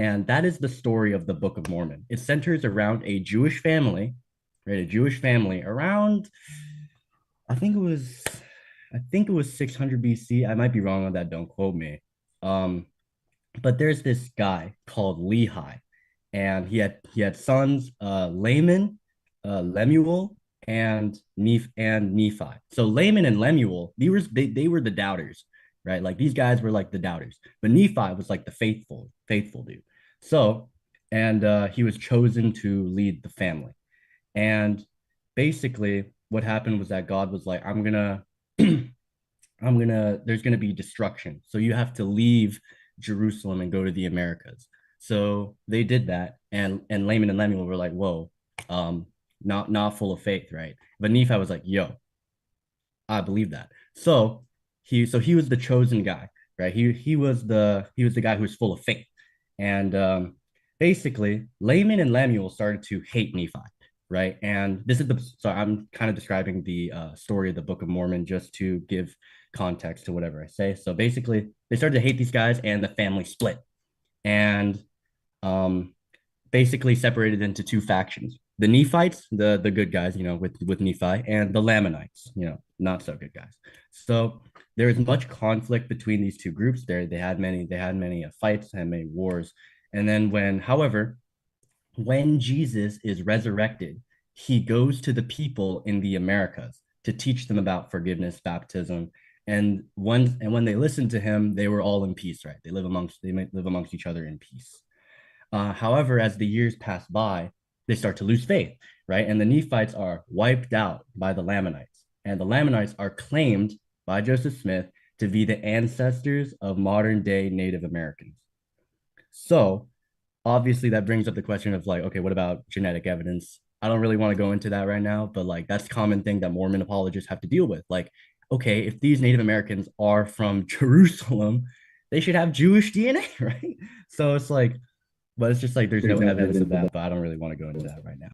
And that is the story of the Book of Mormon. It centers around a Jewish family, right? A Jewish family around, I think it was, I think it was 600 BC. I might be wrong on that. Don't quote me. Um, but there's this guy called Lehi, and he had sons, Laman, Lemuel, and Nephi. So Laman and Lemuel, they were the doubters, right? Like these guys were like the doubters, but Nephi was like the faithful dude. So, and he was chosen to lead the family. And basically, what happened was that God was like, I'm gonna there's gonna be destruction. So you have to leave Jerusalem and go to the Americas. So they did that, and Laman and Lemuel were like, whoa, um, not full of faith, right? But Nephi was like, yo, I believe that. So he was the chosen guy, right? He was the guy who was full of faith. And basically Laman and Lemuel started to hate Nephi, right? And this is the so I'm kind of describing the story of the Book of Mormon just to give context to whatever I say. So basically they started to hate these guys and the family split. And um basically separated into two factions. The Nephites, the good guys, with Nephi, and the Lamanites, not so good guys. So there is much conflict between these two groups. They had many fights and many wars. And then when Jesus is resurrected, he goes to the people in the Americas to teach them about forgiveness, baptism, and when they listened to him, they were all in peace, right? They might live amongst each other in peace. However, as the years pass by, they start to lose faith, right? And the Nephites are wiped out by the Lamanites. And the Lamanites are claimed by Joseph Smith to be the ancestors of modern day Native Americans. So obviously that brings up the question of like, okay, what about genetic evidence? I don't really want to go into that right now, but like that's a common thing that Mormon apologists have to deal with. Like, okay, if these Native Americans are from Jerusalem, they should have Jewish DNA, right? So it's like, but it's just like there's no evidence of that, but I don't really want to go into that right now.